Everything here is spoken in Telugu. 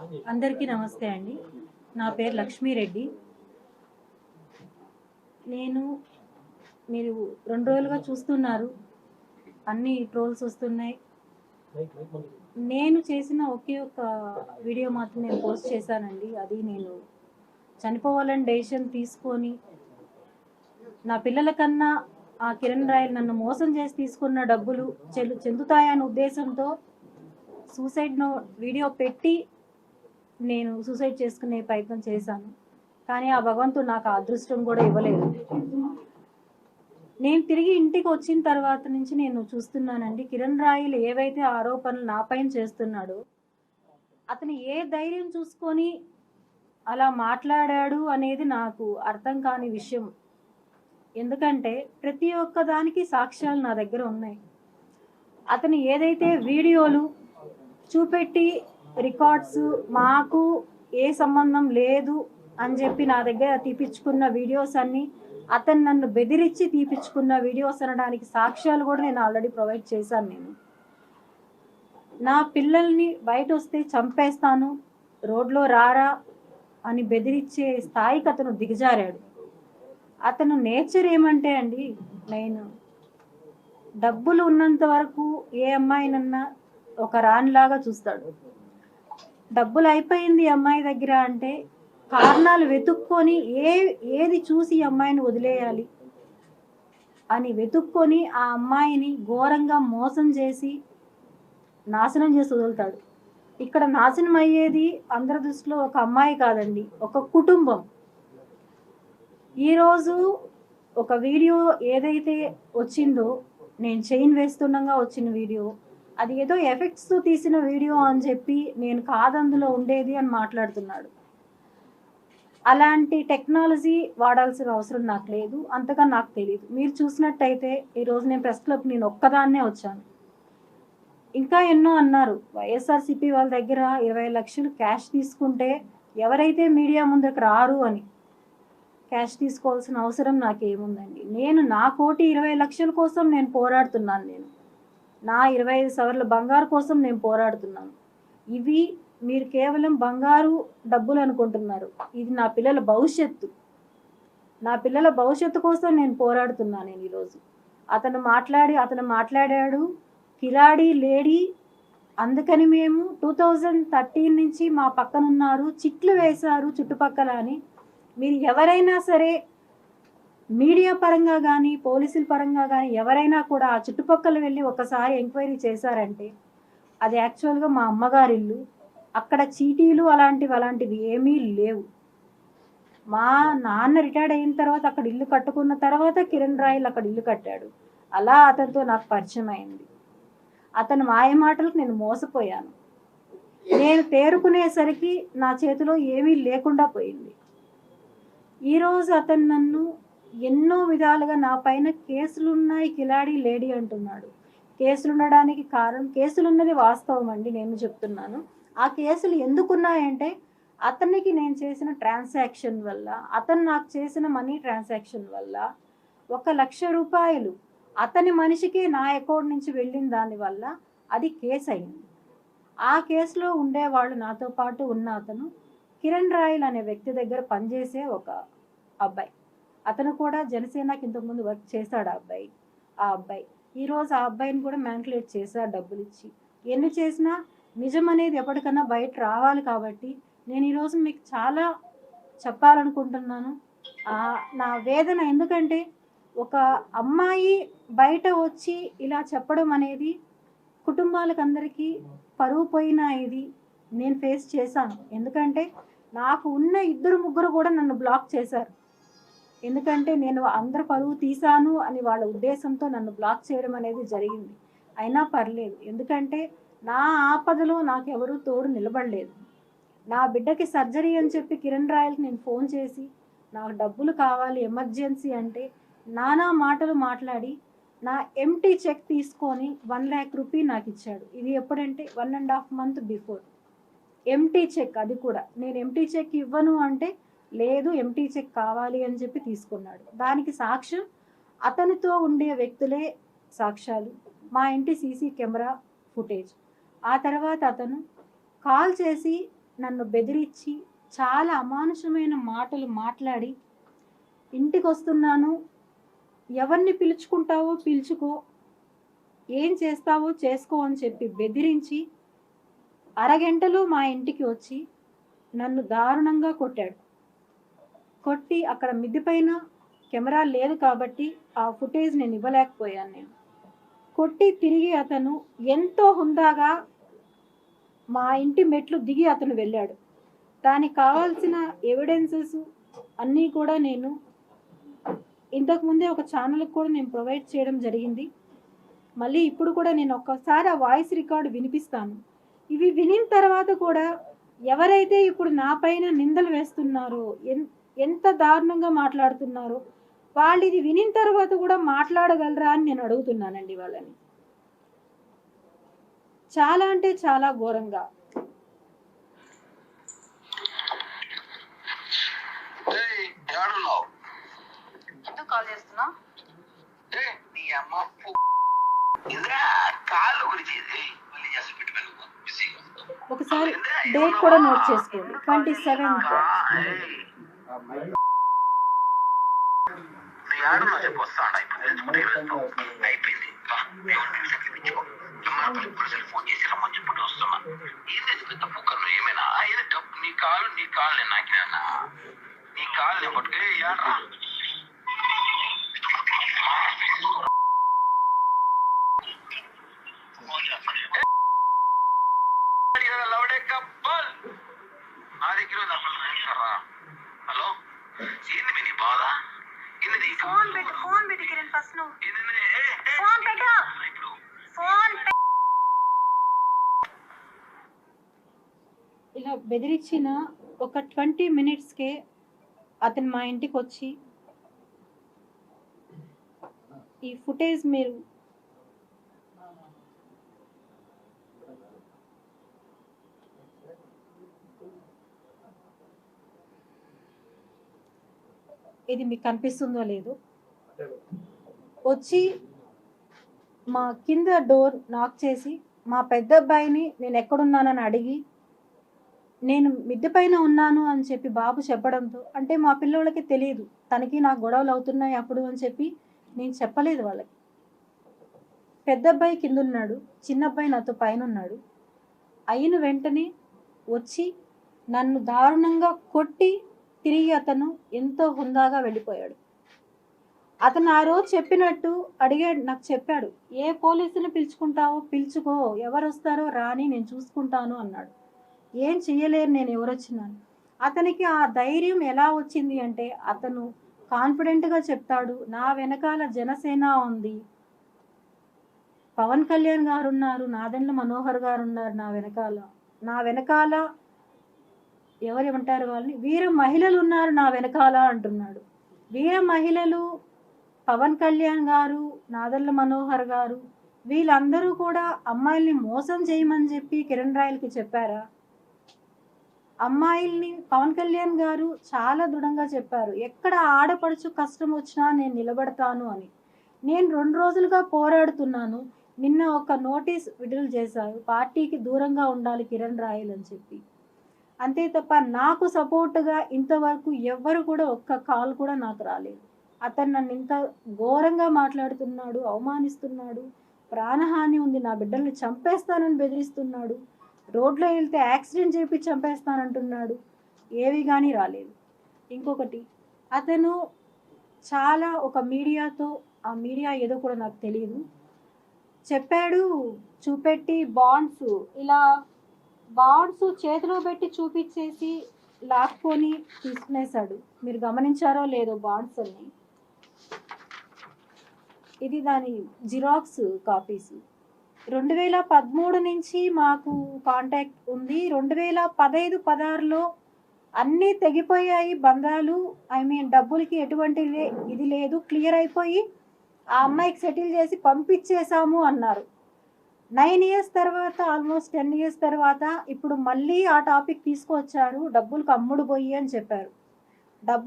అందరికీ నమస్తే అండి. నా పేరు లక్ష్మీరెడ్డి. నేను మీరు 2 రోజులుగా చూస్తున్నారు. అన్ని ట్రోల్స్ వస్తున్నాయి. నేను చేసిన ఒకే ఒక్క వీడియో మాత్రం నేను పోస్ట్ చేశానండి. అది నేను చనిపోవాలని డెసిషన్ తీసుకొని నా పిల్లల కన్నా ఆ కిరణ్ రాయల్ నన్ను మోసం చేసి తీసుకున్న డబ్బులు చెందుతాయనే ఉద్దేశంతో సూసైడ్ వీడియో పెట్టి నేను సూసైడ్ చేసుకునే ప్రయత్నం చేశాను. కానీ ఆ భగవంతుడు నాకు ఆ అదృష్టం కూడా ఇవ్వలేదు. నేను తిరిగి ఇంటికి వచ్చిన తర్వాత నుంచి నేను చూస్తున్నానండి, కిరణ్ రాయల్ ఏవైతే ఆరోపణలు నా పైన చేస్తున్నాడో అతను ఏ ధైర్యం చూసుకొని అలా మాట్లాడాడు అనేది నాకు అర్థం కాని విషయం. ఎందుకంటే ప్రతి ఒక్క దానికి సాక్ష్యాలు నా దగ్గర ఉన్నాయి. అతను ఏదైతే వీడియోలు చూపెట్టి రికార్డ్స్ మాకు ఏ సంబంధం లేదు అని చెప్పి నా దగ్గర తీపించుకున్న వీడియోస్ అన్నీ, అతను నన్ను బెదిరించి తీపించుకున్న వీడియోస్ అనడానికి సాక్ష్యాలు కూడా నేను ఆల్రెడీ ప్రొవైడ్ చేశాను. నేను నా పిల్లల్ని బయట వస్తే చంపేస్తాను, రోడ్లో రారా అని బెదిరించే స్థాయికి అతను దిగజారాడు. అతను నేచర్ ఏమంటే అండి, నేను డబ్బులు ఉన్నంత వరకు ఏ అమ్మాయినన్నా ఒక రాణిలాగా చూస్తాడు. డబ్బులు అయిపోయింది అమ్మాయి దగ్గర అంటే కారణాలు వెతుక్కొని ఏది చూసి అమ్మాయిని వదిలేయాలి అని వెతుక్కొని ఆ అమ్మాయిని ఘోరంగా మోసం చేసి నాశనం చేసి వదులుతాడు. ఇక్కడ నాశనం అయ్యేది అందరి దృష్టిలో ఒక అమ్మాయి కాదండి, ఒక కుటుంబం. ఈరోజు ఒక వీడియో ఏదైతే వచ్చిందో, నేను చైన్ వేస్తుండగా వచ్చిన వీడియో, అది ఏదో ఎఫెక్ట్స్తో తీసిన వీడియో అని చెప్పి నేను కాదందులో ఉండేది అని మాట్లాడుతున్నాడు. అలాంటి టెక్నాలజీ వాడాల్సిన అవసరం నాకు లేదు, అంతగా నాకు తెలియదు. మీరు చూసినట్టయితే ఈరోజు నేను ప్రెస్ క్లబ్ నేను ఒక్కదాన్నే వచ్చాను. ఇంకా ఎన్నో అన్నారు, వైఎస్ఆర్సీపీ వాళ్ళ దగ్గర 20 లక్షలు క్యాష్ తీసుకుంటే ఎవరైతే మీడియా ముందుకు రారు అని. క్యాష్ తీసుకోవాల్సిన అవసరం నాకేముందండి? నేను నా 1,20 లక్షల కోసం నేను పోరాడుతున్నాను. నేను నా 25 సవర్ల బంగారు కోసం నేను పోరాడుతున్నాను. ఇవి మీరు కేవలం బంగారు డబ్బులు అనుకుంటున్నారు. ఇది నా పిల్లల భవిష్యత్తు. నా పిల్లల భవిష్యత్తు కోసం నేను పోరాడుతున్నాను. నేను ఈరోజు అతను మాట్లాడాడు కిలాడి లేడీ, అందుకని మేము 2013 నుంచి మా పక్కనున్నారు, చిట్లు వేశారు చుట్టుపక్కల అని. మీరు ఎవరైనా సరే మీడియా పరంగా కానీ పోలీసుల పరంగా కానీ ఎవరైనా కూడా ఆ చుట్టుపక్కల వెళ్ళి ఒకసారి ఎంక్వైరీ చేశారంటే అది యాక్చువల్గా మా అమ్మగారి ఇల్లు. అక్కడ చీటీలు అలాంటివి ఏమీ లేవు. మా నాన్న రిటైర్డ్ అయిన తర్వాత అక్కడ ఇల్లు కట్టుకున్న తర్వాత కిరణ్ రాయల్ అక్కడ ఇల్లు కట్టాడు. అలా అతనితో నాకు పరిచయం అయింది. అతను మాయ మాటలకు నేను మోసపోయాను. నేను తేరుకునేసరికి నా చేతిలో ఏమీ లేకుండా పోయింది. ఈరోజు అతను నన్ను ఎన్నో విధాలుగా నా పైన కేసులున్నాయి కిలాడి లేడీ అంటున్నాడు. కేసులు ఉండడానికి కారణం, కేసులు ఉన్నది వాస్తవం అండి, నేను చెప్తున్నాను. ఆ కేసులు ఎందుకున్నాయంటే అతనికి నేను చేసిన ట్రాన్సాక్షన్ వల్ల, అతను నాకు చేసిన మనీ ట్రాన్సాక్షన్ వల్ల 1,00,000 రూపాయలు అతని మనిషికి నా అకౌంట్ నుంచి వెళ్ళిన దానివల్ల అది కేసు అయింది. ఆ కేసులో ఉండేవాళ్ళు నాతో పాటు ఉన్న అతను కిరణ్ రాయల్ అనే వ్యక్తి దగ్గర పనిచేసే ఒక అబ్బాయి. అతను కూడా జనసేనకి ఇంతకుముందు వర్క్ చేశాడు. ఆ అబ్బాయి ఈరోజు ఆ అబ్బాయిని కూడా మ్యానిపులేట్ చేశాడు డబ్బులు ఇచ్చి. ఎన్ని చేసినా నిజం అనేది ఎప్పటికన్నా బయట రావాలి. కాబట్టి నేను ఈరోజు మీకు చాలా చెప్పాలనుకుంటున్నాను నా వేదన. ఎందుకంటే ఒక అమ్మాయి బయట వచ్చి ఇలా చెప్పడం అనేది కుటుంబాలకు అందరికీ పరువు పోయిన ఇది నేను ఫేస్ చేశాను. ఎందుకంటే నాకు ఉన్న 2-3 కూడా నన్ను బ్లాక్ చేశారు. ఎందుకంటే నేను అందరు పరువు తీశాను అని వాళ్ళ ఉద్దేశంతో నన్ను బ్లాక్ చేయడం అనేది జరిగింది. అయినా పర్లేదు, ఎందుకంటే నా ఆపదలో నాకెవరూ తోడు నిలబడలేదు. నా బిడ్డకి సర్జరీ అని చెప్పి కిరణ్ రాయల్కి నేను ఫోన్ చేసి నాకు డబ్బులు కావాలి ఎమర్జెన్సీ అంటే నానా మాటలు మాట్లాడి నా ఎంటీ చెక్ తీసుకొని 1 lakh రూపీ నాకు ఇచ్చాడు. ఇది ఎప్పుడంటే 1.5 months బిఫోర్. ఎంటీ చెక్, అది కూడా నేను ఎంటీ చెక్ ఇవ్వను అంటే లేదు ఎంటీ చెక్ కావాలి అని చెప్పి తీసుకున్నాడు. దానికి సాక్ష్యం అతనితో ఉండే వ్యక్తులే సాక్ష్యాలు, మా ఇంటి సీసీ కెమెరా ఫుటేజ్. ఆ తర్వాత అతను కాల్ చేసి నన్ను బెదిరించి చాలా అమానుషమైన మాటలు మాట్లాడి, ఇంటికి వస్తున్నాను, ఎవరిని పిలుచుకుంటావో పిలుచుకో, ఏం చేస్తావో చేసుకో అని చెప్పి బెదిరించి అరగంటలో మా ఇంటికి వచ్చి నన్ను దారుణంగా కొట్టాడు. కొట్టి అక్కడ మిద్ది పైన కెమెరా లేదు కాబట్టి ఆ ఫుటేజ్ నేను ఇవ్వలేకపోయాను. నేను కొట్టి తిరిగి అతను ఎంతో హుందాగా మా ఇంటి మెట్లు దిగి అతను వెళ్ళాడు. దానికి కావాల్సిన ఎవిడెన్సెస్ అన్నీ కూడా నేను ఇంతకుముందే ఒక ఛానల్కి కూడా నేను ప్రొవైడ్ చేయడం జరిగింది. మళ్ళీ ఇప్పుడు కూడా నేను ఒక్కసారి ఆ వాయిస్ రికార్డు వినిపిస్తాను. ఇవి వినిన తర్వాత కూడా ఎవరైతే ఇప్పుడు నా పైన నిందలు వేస్తున్నారో, ఎంత దారుణంగా మాట్లాడుతున్నారో, వాళ్ళు ఇది వినిన తర్వాత కూడా మాట్లాడగలరా అని నేను అడుగుతున్నానండి వాళ్ళని. చాలా అంటే చాలా ఘోరంగా. ఒకసారి డేట్ కూడా నోట్ చేసుకోండి, 27th. ఇలా బెదిరించిన ఒక 20 minutesకే అతను మా ఇంటికి వచ్చి ఈ ఫుటేజ్ మీరు ఇది మీకు కనిపిస్తుందో లేదో, వచ్చి మా కింద డోర్ నాక్ చేసి మా పెద్ద అబ్బాయిని నేను ఎక్కడున్నానని అడిగి, నేను మిద్దె పైన ఉన్నాను అని చెప్పి బాబు చెప్పడంతో, అంటే మా పిల్లోళ్ళకి తెలియదు తనకి నాకు గొడవలు అవుతున్నాయి అప్పుడు అని చెప్పి నేను చెప్పలేదు వాళ్ళకి. పెద్ద అబ్బాయి కింద ఉన్నాడు, చిన్న అబ్బాయి నాతో పైన ఉన్నాడు. అయిన వెంటనే వచ్చి నన్ను దారుణంగా కొట్టి తిరిగి అతను ఎంతో హుందాగా వెళ్ళిపోయాడు. అతను ఆ రోజు చెప్పినట్టు అడిగాడు, నాకు చెప్పాడు, ఏ పోలీసుని పిలుచుకుంటావో పిలుచుకో, ఎవరు వస్తారో రాని నేను చూసుకుంటాను అన్నాడు. ఏం చెయ్యలేరు నేను ఎవరొచ్చినాను. అతనికి ఆ ధైర్యం ఎలా వచ్చింది అంటే, అతను కాన్ఫిడెంట్గా చెప్తాడు, నా వెనకాల జనసేన ఉంది, పవన్ కళ్యాణ్ గారు ఉన్నారు, నాదెండ్ల మనోహర్ గారు ఉన్నారు నా వెనకాల ఎవరేమంటారు వాళ్ళని, వీర మహిళలు ఉన్నారు నా వెనకాల అంటున్నాడు. వీర మహిళలు పవన్ కళ్యాణ్ గారు, నాదెండ్ల మనోహర్ గారు, వీళ్ళందరూ కూడా అమ్మాయిల్ని మోసం చేయమని చెప్పి కిరణ్ రాయల్కి చెప్పారా? అమ్మాయిల్ని పవన్ కళ్యాణ్ గారు చాలా దృఢంగా చెప్పారు, ఎక్కడ ఆడపడుచు కష్టం వచ్చినా నేను నిలబడతాను అని. నేను 2 రోజులుగా పోరాడుతున్నాను. నిన్న ఒక నోటీస్ విడుదల చేశారు, పార్టీకి దూరంగా ఉండాలి కిరణ్ రాయల్ అని చెప్పి. అంతే తప్ప నాకు సపోర్టుగా ఇంతవరకు ఎవ్వరు కూడా ఒక్క కాల్ కూడా నాకు రాలేదు. అతను నన్ను ఇంత ఘోరంగా మాట్లాడుతున్నాడు, అవమానిస్తున్నాడు, ప్రాణహాని ఉంది, నా బిడ్డల్ని చంపేస్తానని బెదిరిస్తున్నాడు, రోడ్లో వెళ్తే యాక్సిడెంట్ చేపి చంపేస్తానంటున్నాడు. ఏవి కానీ రాలేదు. ఇంకొకటి, అతను చాలా ఒక మీడియాతో, ఆ మీడియా ఏదో కూడా నాకు తెలియదు, చెప్పాడు, చూపెట్టి ఇలా బాండ్స్ చేతిలో పెట్టి చూపించేసి లాక్కొని తీసుకునేసాడు. మీరు గమనించారో లేదో బాండ్స్ అన్ని, ఇది దాని జిరాక్స్ కాపీస్. 2013 నుంచి మాకు కాంటాక్ట్ ఉంది. 2015-16లో అన్నీ తెగిపోయాయి బంధాలు. డబ్బులకి ఎటువంటి ఇది లేదు, క్లియర్ అయిపోయి ఆ అమ్మాయికి సెటిల్ చేసి పంపించేశాము అన్నారు. 9 years తర్వాత, ఆల్మోస్ట్ 10 years తర్వాత ఇప్పుడు మళ్ళీ ఆ టాపిక్ తీసుకొచ్చారు, డబ్బులకు అమ్ముడు పోయి అని చెప్పారు. డబ్బులు